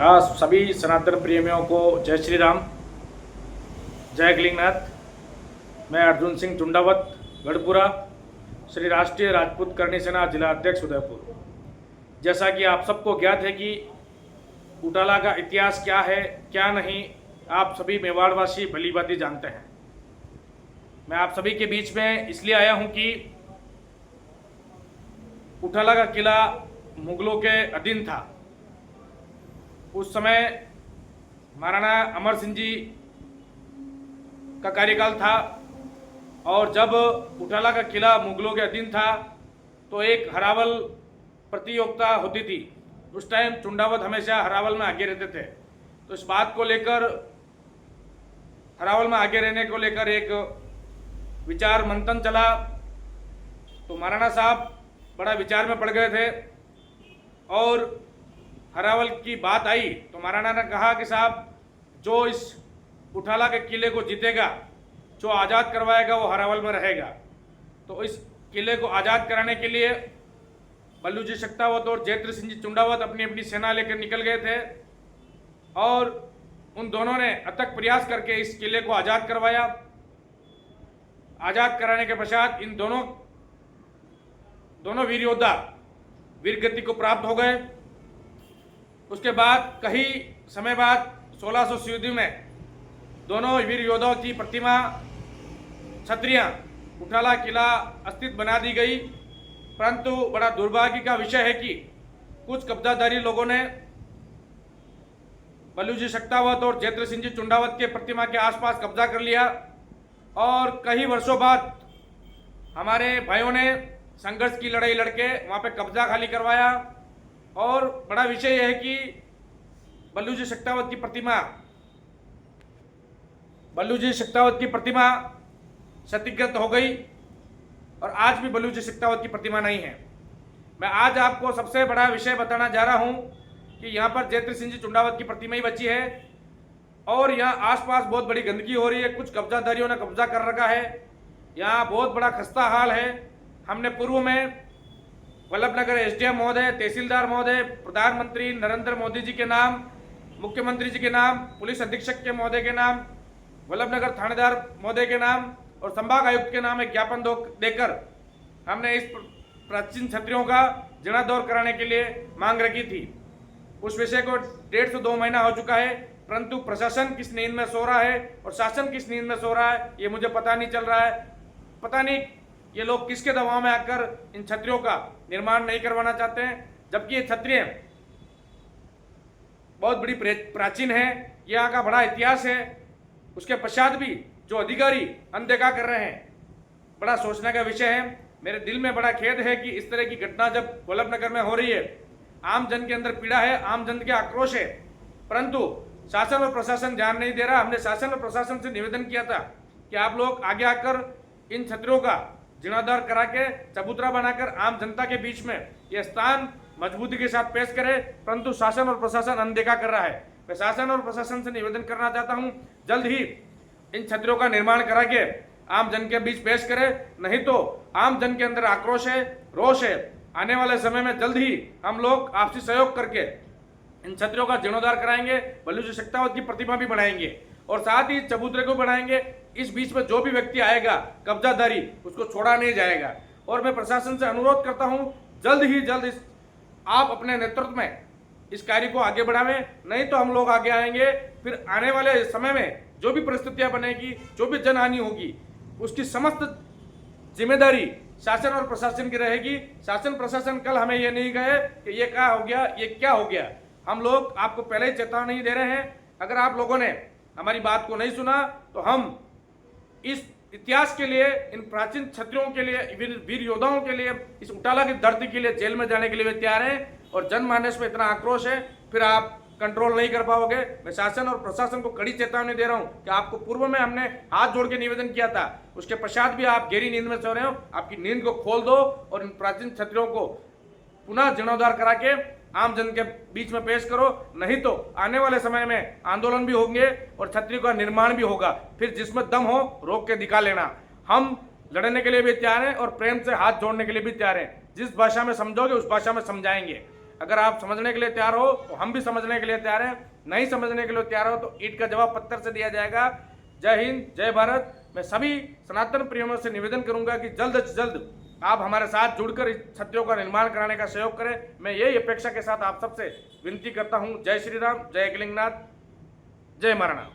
सभी सनातन प्रेमियों को जय श्री राम, जय कलिंगनाथ। मैं अर्जुन सिंह चुंडावत, गढ़पुरा, श्री राष्ट्रीय राजपूत करणी सेना जिला अध्यक्ष उदयपुर। जैसा कि आप सबको ज्ञात है कि उटाला का इतिहास क्या है क्या नहीं, आप सभी मेवाड़वासी भली भांति जानते हैं। मैं आप सभी के बीच में इसलिए आया हूं कि उटाला का किला मुगलों के अधीन था। उस समय महाराणा अमर सिंह जी का कार्यकाल था और जब उटाला का किला मुगलों के अधीन था तो एक हरावल प्रतियोगिता होती थी। उस टाइम चुंडावत हमेशा हरावल में आगे रहते थे, तो इस बात को लेकर हरावल में आगे रहने को लेकर एक विचार मंथन चला। तो महाराणा साहब बड़ा विचार में पड़ गए थे और हरावल की बात आई तो महाराणा ने कहा कि साहब, जो इस उटाला के किले को जीतेगा, जो आज़ाद करवाएगा, वो हरावल में रहेगा। तो इस किले को आज़ाद कराने के लिए बल्लू जी शक्तावत और जयद्रथ सिंह जी चुंडावत अपनी अपनी सेना लेकर निकल गए थे और उन दोनों ने अथक प्रयास करके इस किले को आज़ाद करवाया। आज़ाद कराने के पश्चात इन दोनों वीर योद्धा वीर गति को प्राप्त हो गए। उसके बाद कई समय बाद 1600 ईस्वी में दोनों वीर योद्धाओं की प्रतिमा छतरियां उटाला किला अस्तित्व बना दी गई। परंतु बड़ा दुर्भाग्य का विषय है कि कुछ कब्जाधारी लोगों ने बल्लू जी शक्तावत और जयद्रथ सिंह जी चुंडावत के प्रतिमा के आसपास कब्जा कर लिया और कई वर्षों बाद हमारे भाइयों ने संघर्ष की लड़ाई लड़के वहां पे कब्जा खाली करवाया। और बड़ा विषय यह है कि बल्लू जी शक्तावत की प्रतिमा क्षतिग्रस्त हो गई और आज भी बल्लू जी शक्तावत की प्रतिमा नहीं है। मैं आज आपको सबसे बड़ा विषय बताना जा रहा हूं कि यहाँ पर जयद्रथ सिंह जी चुंडावत की प्रतिमा ही बची है और यहाँ आसपास बहुत बड़ी गंदगी हो रही है। कुछ कब्जाधारियों ने कब्जा कर रखा है। यहाँ बहुत बड़ा खस्ता हाल है। हमने पूर्व में वल्लभनगर एसडीएम महोदय, तहसीलदार महोदय, प्रधानमंत्री नरेंद्र मोदी जी के नाम, मुख्यमंत्री जी के नाम, पुलिस अधीक्षक के महोदय के नाम, वल्लभनगर थानेदार महोदय के नाम और संभाग आयुक्त के नाम एक ज्ञापन देकर हमने इस प्राचीन छतरियों का जीर्णोद्धार कराने के लिए मांग रखी थी। उस विषय को 1.5 से 2 महीना हो चुका है, परंतु प्रशासन किस नींद में सो रहा है और शासन किस नींद में सो रहा है ये मुझे पता नहीं चल रहा है। पता नहीं ये लोग किसके दबाव में आकर इन छतरियों का निर्माण नहीं करवाना चाहते हैं, जबकि ये छतरियां बहुत बड़ी प्राचीन है, यहाँ का बड़ा इतिहास है। उसके पश्चात भी जो अधिकारी अनदेखा कर रहे हैं, बड़ा सोचने का विषय है। मेरे दिल में बड़ा खेद है कि इस तरह की घटना जब वल्लभनगर में हो रही है, आम जन के अंदर पीड़ा है, आम जन के आक्रोश है, परंतु शासन और प्रशासन ध्यान नहीं दे रहा। हमने शासन और प्रशासन से निवेदन किया था कि आप लोग आगे आकर इन छतरियों का जीर्णोद्धार करा के चबूतरा बनाकर आम जनता के बीच में यह स्थान मजबूती के साथ पेश करे, परंतु शासन और प्रशासन अनदेखा कर रहा है। मैं शासन और प्रशासन से निवेदन करना चाहता हूं, जल्द ही इन छतरियों का निर्माण करा के आम जन के बीच पेश करे, नहीं तो आम जन के अंदर आक्रोश है, रोष है। आने वाले समय में जल्द ही हम लोग आपसी सहयोग करके इन छतरियों का जीर्णोद्धार कराएंगे, बल्लू जी शक्तावत की प्रतिमा भी बनाएंगे और साथ ही चबूतरे को बनाएंगे। इस बीच में जो भी व्यक्ति आएगा कब्जाधारी, उसको छोड़ा नहीं जाएगा। और मैं प्रशासन से अनुरोध करता हूं, जल्द ही जल्द आप अपने नेतृत्व में इस कार्य को आगे बढ़ावें, नहीं तो हम लोग आगे आएंगे। फिर आने वाले समय में जो भी परिस्थितियां बनेगी, जो भी जनहानि होगी, उसकी समस्त जिम्मेदारी शासन और प्रशासन की रहेगी। शासन प्रशासन कल हमें ये नहीं कहे कि ये क्या हो गया, ये क्या हो गया। हम लोग आपको पहले ही चेतावनी दे रहे हैं, अगर आप लोगों ने हमारी बात को नहीं सुना तो हम इस इतिहास के लिए, इन प्राचीन छतरियों के लिए, वीर योद्धाओं के लिए, इस उटाला की धरती के लिए जेल में जाने के लिए तैयार हैं। और जनमानस में इतना आक्रोश है, फिर आप कंट्रोल नहीं कर पाओगे। मैं शासन और प्रशासन को कड़ी चेतावनी दे रहा हूं कि आपको पूर्व में हमने हाथ जोड़ के निवेदन किया था, उसके पश्चात भी आप गहरी नींद में सो रहे हो। आपकी नींद को खोल दो और इन प्राचीन छतरियों को पुनः जीर्णोद्धार करा के आम जन के बीच में पेश करो, नहीं तो आने वाले समय में आंदोलन भी होंगे और छतरी का निर्माण भी होगा। फिर जिसमें दम हो रोक के दिखा लेना। हम लड़ने के लिए भी तैयार हैं और प्रेम से हाथ जोड़ने के लिए भी तैयार हैं। जिस भाषा में समझोगे उस भाषा में समझाएंगे। अगर आप समझने के लिए तैयार हो तो हम भी समझने के लिए तैयार हैं, नहीं समझने के लिए तैयार हो तो ईंट का जवाब पत्थर से दिया जाएगा। जय हिंद, जय भारत। मैं सभी सनातन प्रेमियों से निवेदन करूंगा कि जल्द से जल्द आप हमारे साथ जुड़कर इस सत्यों का निर्माण कराने का सहयोग करें। मैं यही अपेक्षा के साथ आप सबसे विनती करता हूं। जय श्री राम, जय एकलिंगनाथ, जय महाराणा।